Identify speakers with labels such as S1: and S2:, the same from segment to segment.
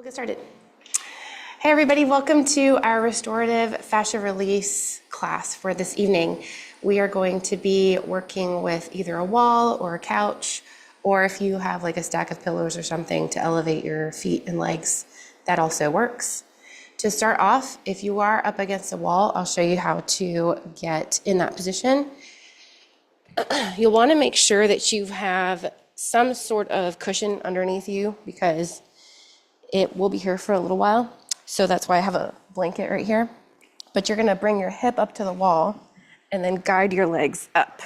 S1: We'll get started. Hey everybody, welcome to our restorative fascia release class for this evening. We are going to be working with either a wall or a couch, or if you have like a stack of pillows or something to elevate your feet and legs, that also works. To start off, if you are up against a wall, I'll show you how to get in that position. You'll want to make sure that you have some sort of cushion underneath you because it will be here for a little while. So that's why I have a blanket right here. But you're gonna bring your hip up to the wall and then guide your legs up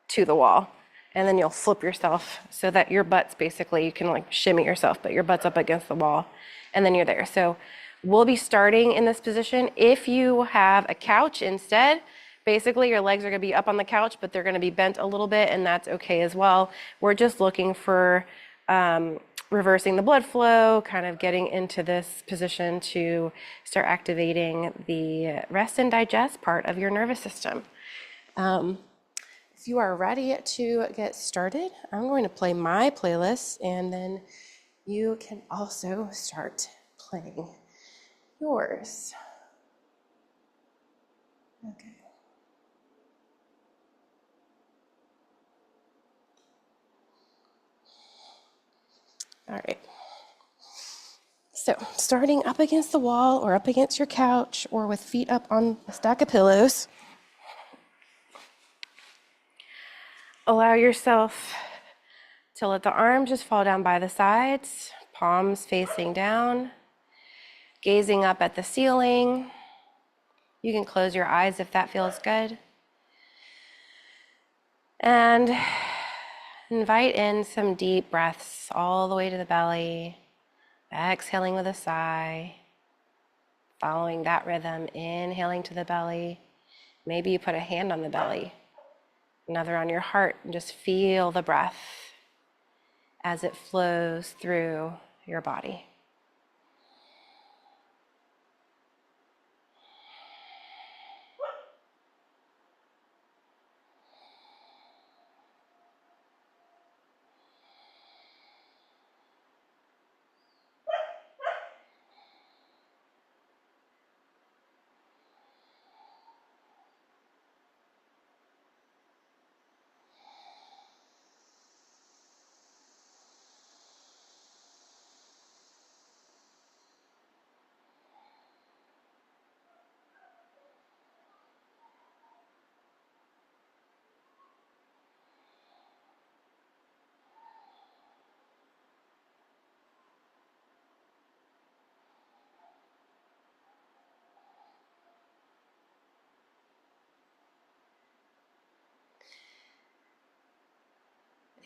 S1: to the wall. And then you'll flip yourself so that your butt's basically, you can like shimmy yourself, but your butt's up against the wall and then you're there. So we'll be starting in this position. If you have a couch instead, basically your legs are gonna be up on the couch, but they're gonna be bent a little bit and that's okay as well. We're just looking for reversing the blood flow, kind of getting into this position to start activating the rest and digest part of your nervous system. If you are ready to get started, I'm going to play my playlist and then you can also start playing yours. Okay. All right. So starting up against the wall or up against your couch or with feet up on a stack of pillows, allow yourself to let the arms just fall down by the sides, palms facing down, gazing up at the ceiling. You can close your eyes if that feels good. And invite in some deep breaths all the way to the belly, exhaling with a sigh, following that rhythm, inhaling to the belly. Maybe you put a hand on the belly, another on your heart, and just feel the breath as it flows through your body.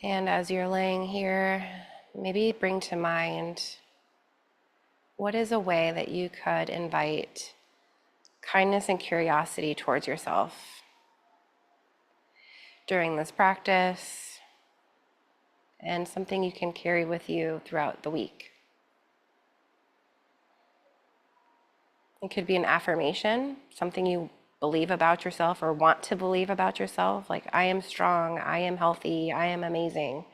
S1: And as you're laying here, maybe bring to mind what is a way that you could invite kindness and curiosity towards yourself during this practice, and something you can carry with you throughout the week. It could be an affirmation, something you believe about yourself or want to believe about yourself, like I am strong, I am healthy, I am amazing.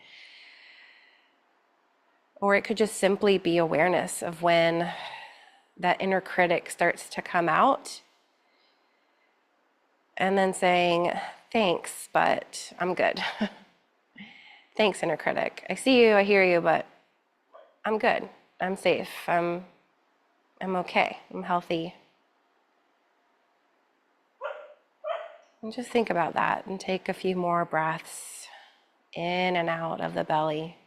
S1: Or it could just simply be awareness of when that inner critic starts to come out and then saying, thanks, but I'm good. Thanks, inner critic. I see you, I hear you, but I'm good. I'm safe. I'm okay. I'm healthy. And just think about that and take a few more breaths in and out of the belly.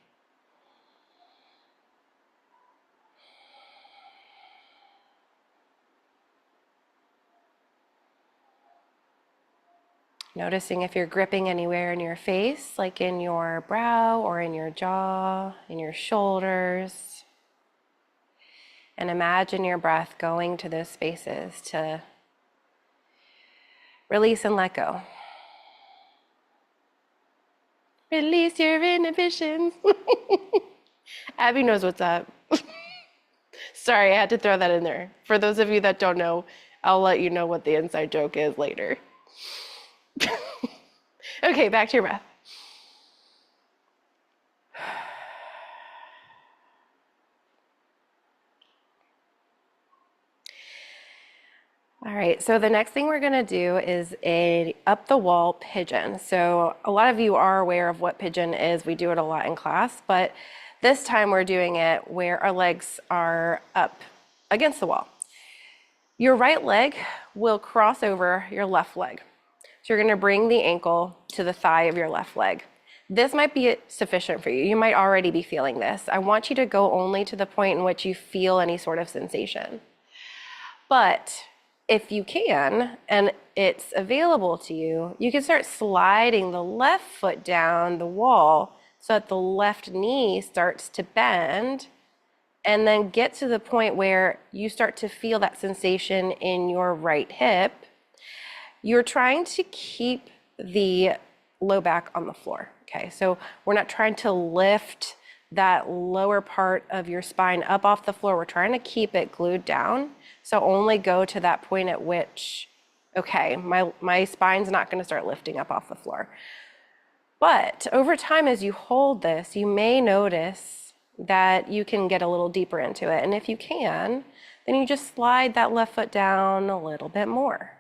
S1: Noticing if you're gripping anywhere in your face, like in your brow or in your jaw, in your shoulders. And imagine your breath going to those spaces to release and let go. Release your inhibitions. Abby knows what's up. Sorry, I had to throw that in there. For those of you that don't know, I'll let you know what the inside joke is later. Okay, back to your breath. All right, so the next thing we're gonna do is a up the wall pigeon. So a lot of you are aware of what pigeon is. We do it a lot in class, but this time we're doing it where our legs are up against the wall. Your right leg will cross over your left leg. So you're gonna bring the ankle to the thigh of your left leg. This might be sufficient for you. You might already be feeling this. I want you to go only to the point in which you feel any sort of sensation. But if you can, and it's available to you, you can start sliding the left foot down the wall so that the left knee starts to bend, and then get to the point where you start to feel that sensation in your right hip. You're trying to keep the low back on the floor, okay? So we're not trying to lift that lower part of your spine up off the floor. We're trying to keep it glued down. So only go to that point at which, okay, my spine's not gonna start lifting up off the floor. But over time, as you hold this, you may notice that you can get a little deeper into it. And if you can, then you just slide that left foot down a little bit more.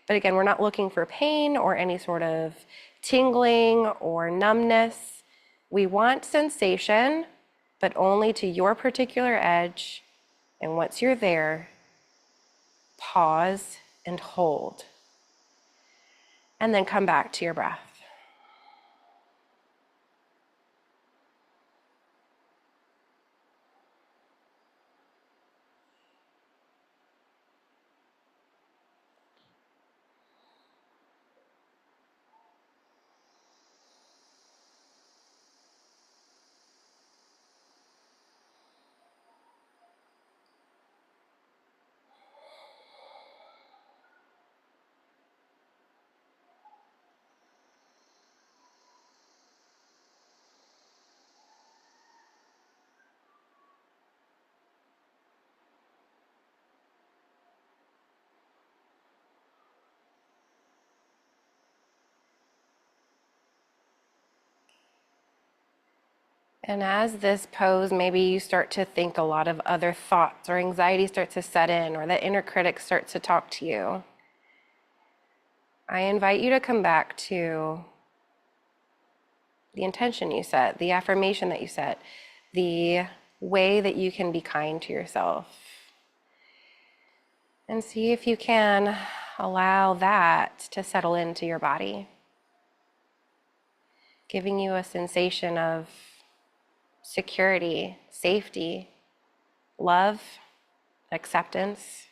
S1: But again, we're not looking for pain or any sort of tingling or numbness. We want sensation, but only to your particular edge. And once you're there, pause and hold. And then come back to your breath. And as this pose, maybe you start to think a lot of other thoughts, or anxiety starts to set in, or the inner critic starts to talk to you. I invite you to come back to the intention you set, the affirmation that you set, the way that you can be kind to yourself. And see if you can allow that to settle into your body, giving you a sensation of security, safety, love, acceptance.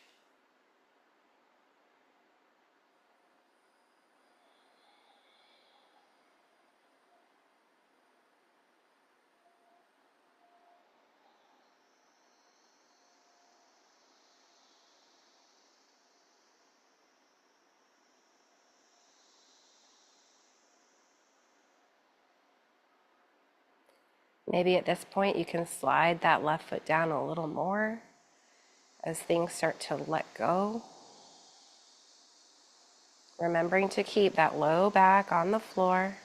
S1: Maybe at this point you can slide that left foot down a little more as things start to let go. Remembering to keep that low back on the floor.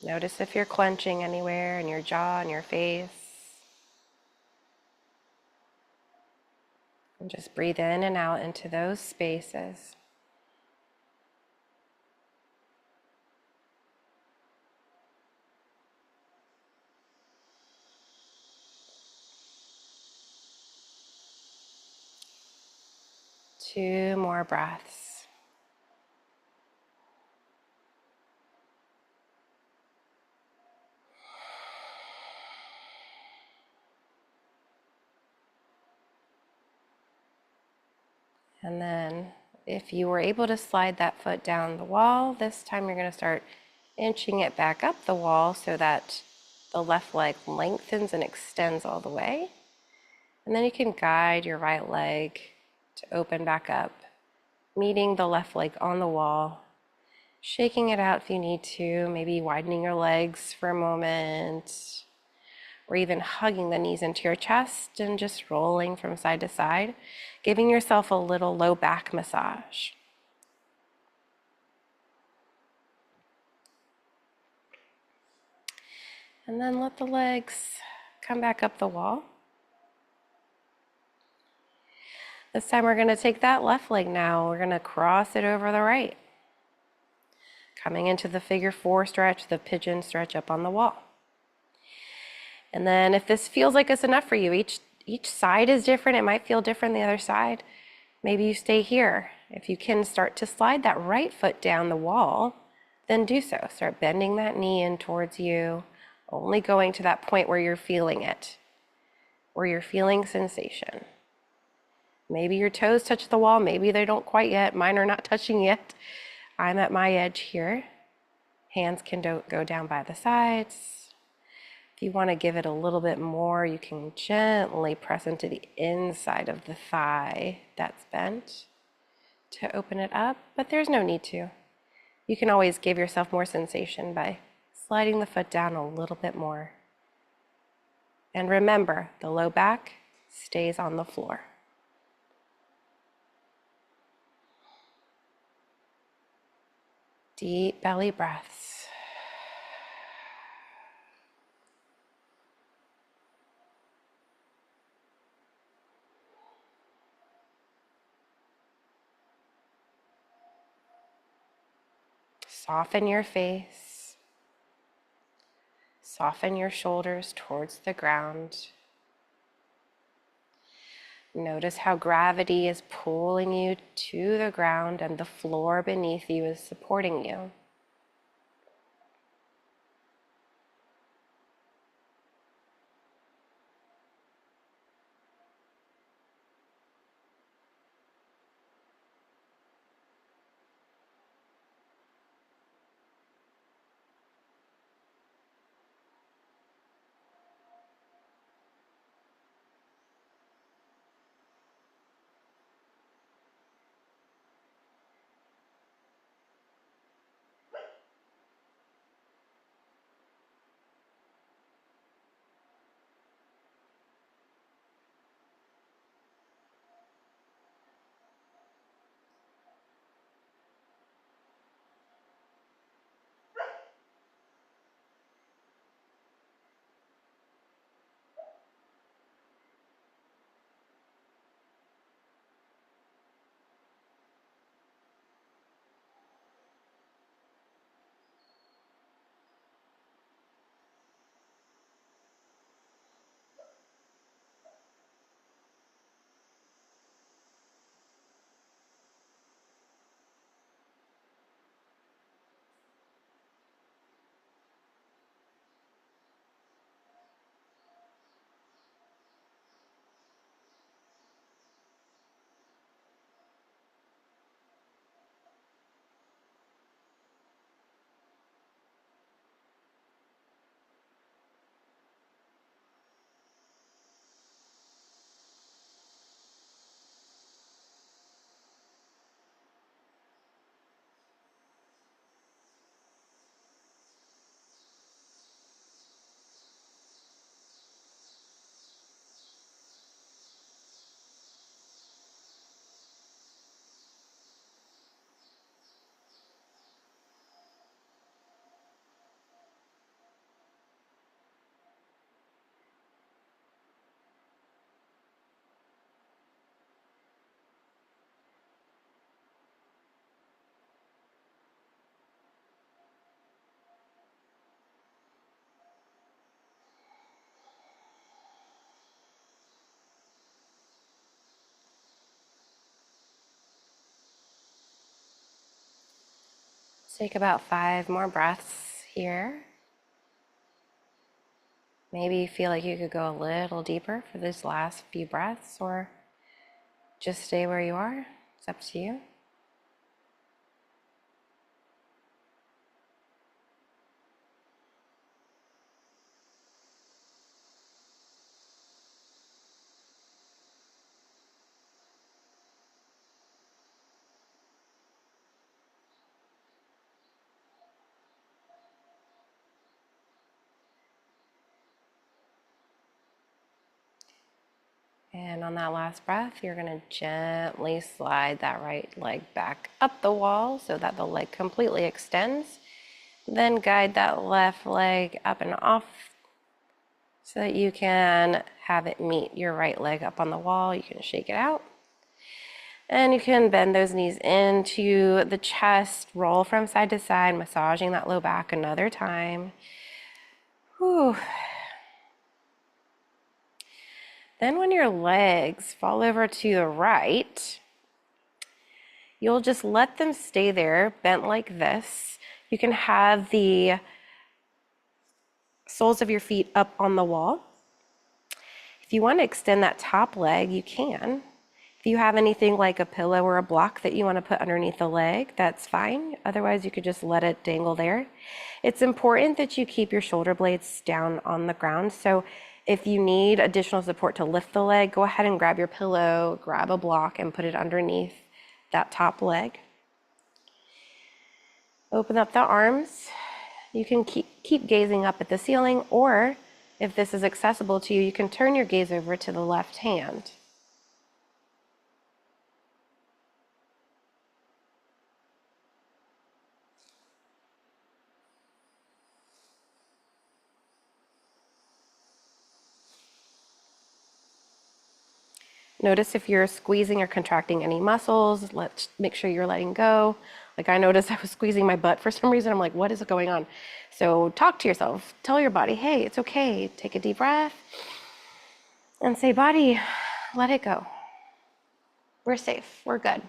S1: Notice if you're clenching anywhere in your jaw and your face. And just breathe in and out into those spaces. Two more breaths. And then if you were able to slide that foot down the wall, this time you're going to start inching it back up the wall so that the left leg lengthens and extends all the way. And then you can guide your right leg to open back up, meeting the left leg on the wall, shaking it out if you need to, maybe widening your legs for a moment, or even hugging the knees into your chest and just rolling from side to side, giving yourself a little low back massage. And then let the legs come back up the wall. This time we're going to take that left leg now. We're going to cross it over the right. Coming into the figure 4 stretch, the pigeon stretch up on the wall. And then if this feels like it's enough for you, each side is different. It might feel different the other side. Maybe you stay here. If you can start to slide that right foot down the wall, then do so. Start bending that knee in towards you, only going to that point where you're feeling it, where you're feeling sensation. Maybe your toes touch the wall, maybe they don't quite yet. Mine are not touching yet. I'm at my edge here. Hands can go down by the sides. If you want to give it a little bit more, you can gently press into the inside of the thigh that's bent to open it up, but there's no need to. You can always give yourself more sensation by sliding the foot down a little bit more. And remember, the low back stays on the floor. Deep belly breaths. Soften your face. Soften your shoulders towards the ground. Notice how gravity is pulling you to the ground and the floor beneath you is supporting you. Take about 5 more breaths here. Maybe you feel like you could go a little deeper for these last few breaths, or just stay where you are. It's up to you. And on that last breath, you're going to gently slide that right leg back up the wall so that the leg completely extends. Then guide that left leg up and off so that you can have it meet your right leg up on the wall. You can shake it out. And you can bend those knees into the chest, roll from side to side, massaging that low back another time. Whew. Then when your legs fall over to the right, you'll just let them stay there, bent like this. You can have the soles of your feet up on the wall. If you want to extend that top leg, you can. If you have anything like a pillow or a block that you want to put underneath the leg, that's fine. Otherwise, you could just let it dangle there. It's important that you keep your shoulder blades down on the ground. So if you need additional support to lift the leg, go ahead and grab your pillow, grab a block, and put it underneath that top leg. Open up the arms. You can keep gazing up at the ceiling, or if this is accessible to you, you can turn your gaze over to the left hand. Notice if you're squeezing or contracting any muscles. Let's make sure you're letting go. Like I noticed I was squeezing my butt for some reason. I'm like, what is going on? So talk to yourself. Tell your body, hey, it's okay. Take a deep breath and say, body, let it go. We're safe. We're good.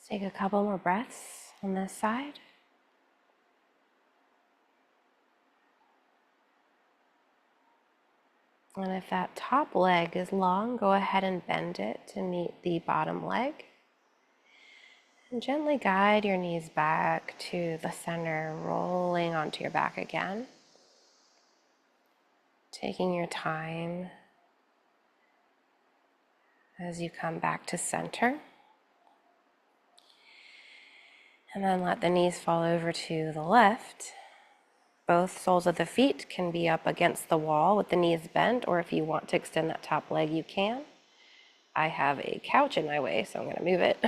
S1: Let's take a couple more breaths on this side. And if that top leg is long, go ahead and bend it to meet the bottom leg. And gently guide your knees back to the center, rolling onto your back again. Taking your time as you come back to center. And then let the knees fall over to the left. Both soles of the feet can be up against the wall with the knees bent, or if you want to extend that top leg, you can. I have a couch in my way, so I'm going to move it.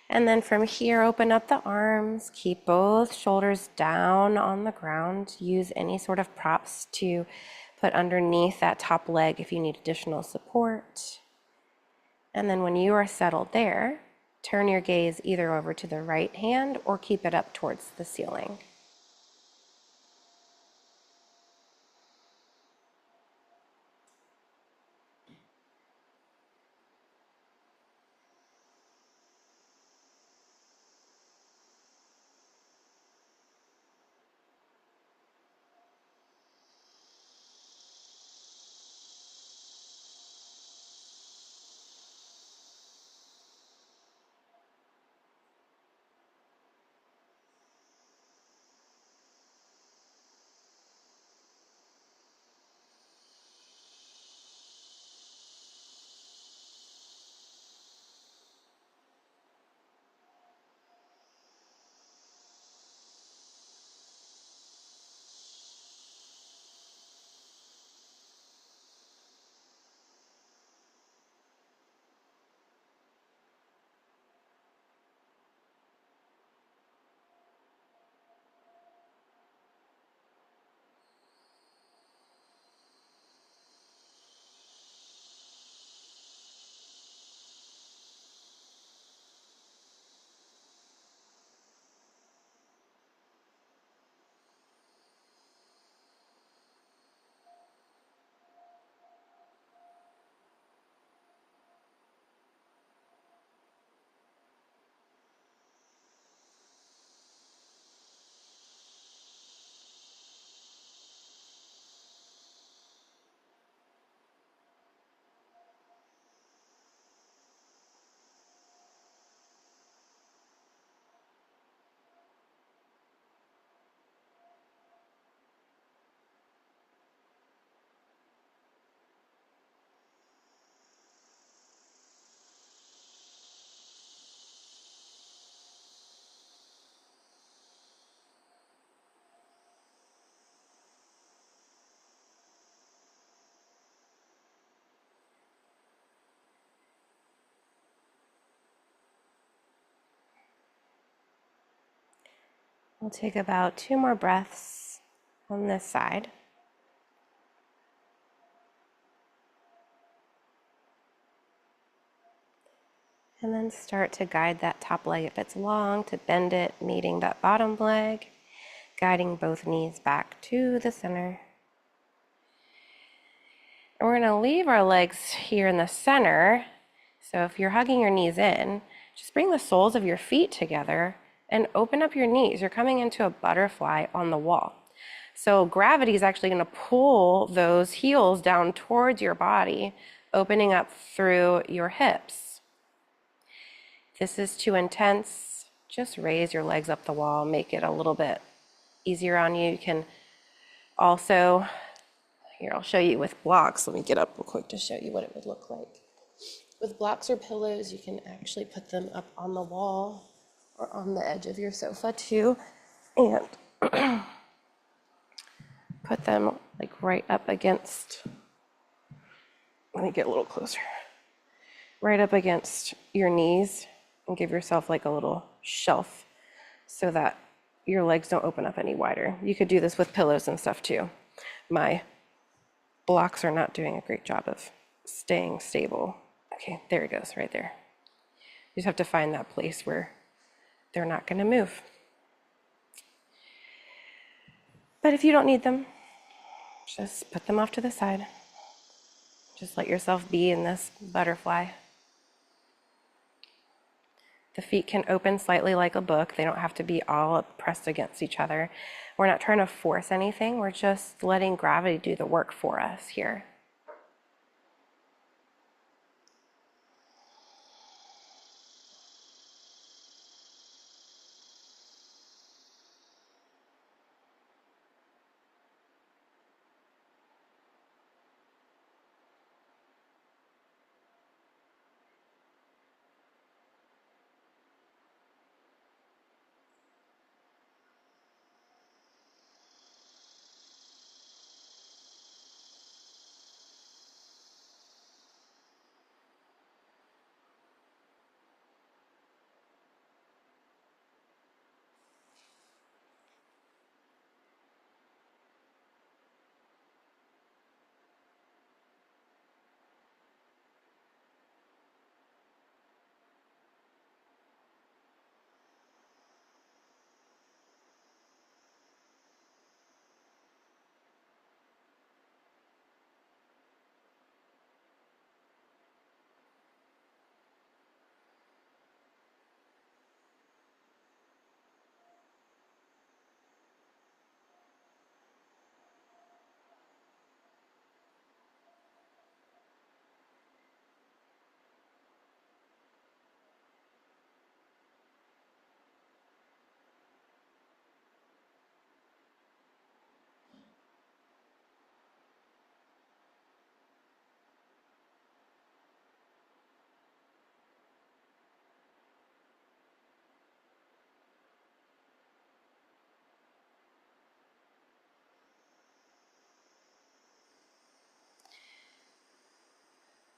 S1: And then from here, open up the arms, keep both shoulders down on the ground. Use any sort of props to foot underneath that top leg if you need additional support. And then when you are settled there, turn your gaze either over to the right hand or keep it up towards the ceiling. We'll take about 2 more breaths on this side. And then start to guide that top leg if it's long, to bend it, meeting that bottom leg, guiding both knees back to the center. And we're going to leave our legs here in the center. So if you're hugging your knees in, just bring the soles of your feet together and open up your knees. You're coming into a butterfly on the wall. So gravity is actually going to pull those heels down towards your body, opening up through your hips. If this is too intense, just raise your legs up the wall, make it a little bit easier on you. You can also, here, I'll show you with blocks. Let me get up real quick to show you what it would look like. With blocks or pillows, you can actually put them up on the wall or on the edge of your sofa too, and put them like right up against, let me get a little closer, right up against your knees, and give yourself like a little shelf so that your legs don't open up any wider. You could do this with pillows and stuff too. My blocks are not doing a great job of staying stable. Okay, there it goes, right there. You just have to find that place where they're not going to move. But if you don't need them, just put them off to the side. Just let yourself be in this butterfly. The feet can open slightly like a book. They don't have to be all pressed against each other. We're not trying to force anything. We're just letting gravity do the work for us here.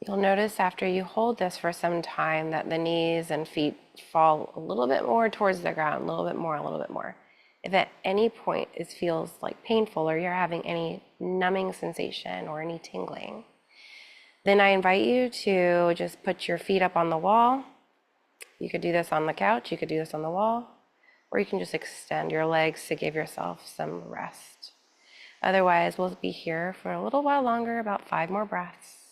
S1: You'll notice after you hold this for some time that the knees and feet fall a little bit more towards the ground, a little bit more, a little bit more. If at any point it feels like painful or you're having any numbing sensation or any tingling, then I invite you to just put your feet up on the wall. You could do this on the couch, you could do this on the wall, or you can just extend your legs to give yourself some rest. Otherwise, we'll be here for a little while longer, about 5 more breaths.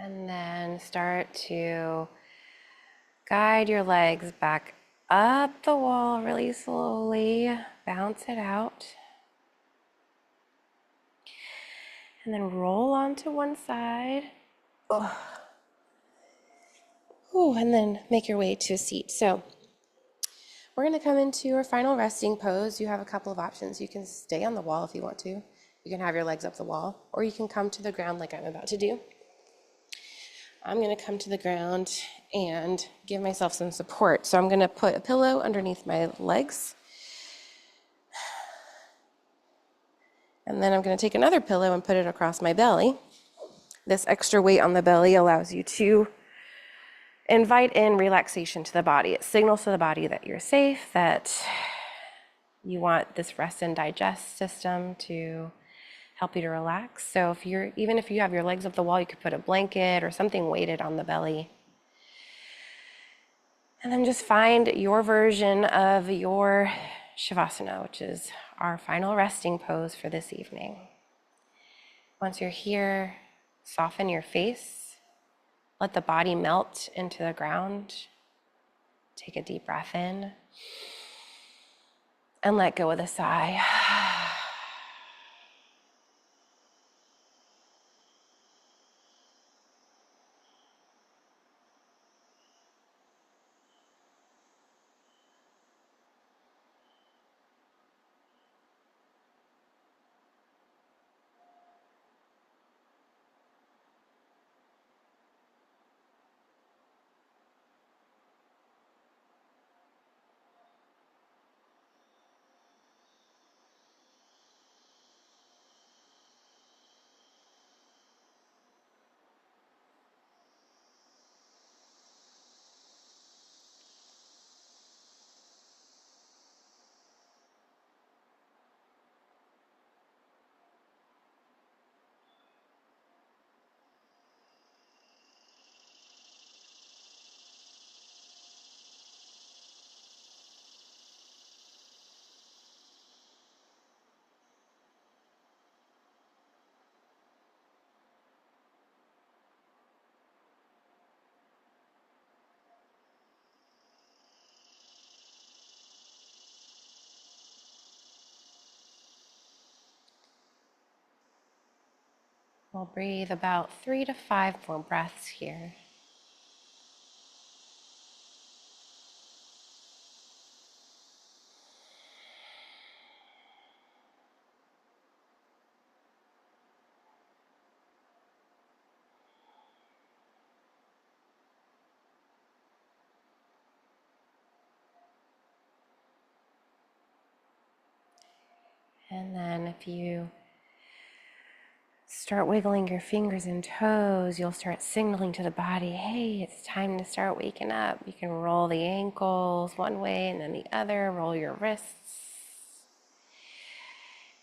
S1: And then start to guide your legs back up the wall really slowly. Bounce it out. And then roll onto one side. Ooh, and then make your way to a seat. So we're going to come into our final resting pose. You have a couple of options. You can stay on the wall if you want to. You can have your legs up the wall, or you can come to the ground like I'm about to do. I'm going to come to the ground and give myself some support. So I'm going to put a pillow underneath my legs. And then I'm going to take another pillow and put it across my belly. This extra weight on the belly allows you to invite in relaxation to the body. It signals to the body that you're safe, that you want this rest and digest system to help you to relax. So even if you have your legs up the wall, you could put a blanket or something weighted on the belly. And then just find your version of your Shavasana, which is our final resting pose for this evening. Once you're here, soften your face. Let the body melt into the ground. Take a deep breath in and let go with a sigh. We'll breathe about 3 to 5 more breaths here. And then if you start wiggling your fingers and toes, you'll start signaling to the body, hey, it's time to start waking up. You can roll the ankles one way and then the other, roll your wrists.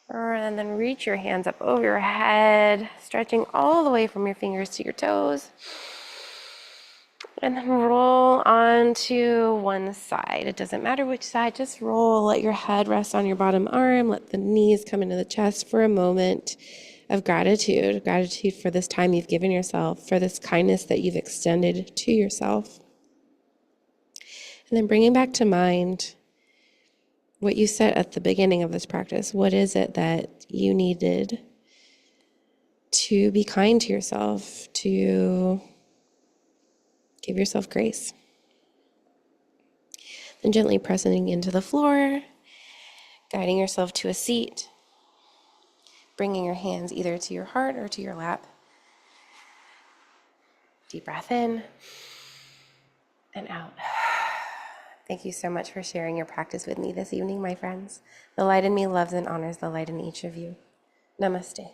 S1: And then reach your hands up over your head, stretching all the way from your fingers to your toes. And then roll onto one side. It doesn't matter which side, just roll. Let your head rest on your bottom arm. Let the knees come into the chest for a moment of gratitude. Gratitude for this time you've given yourself, for this kindness that you've extended to yourself. And then bringing back to mind what you said at the beginning of this practice. What is it that you needed to be kind to yourself, to give yourself grace? Then gently pressing into the floor, guiding yourself to a seat, bringing your hands either to your heart or to your lap. Deep breath in and out. Thank you so much for sharing your practice with me this evening, my friends. The light in me loves and honors the light in each of you. Namaste.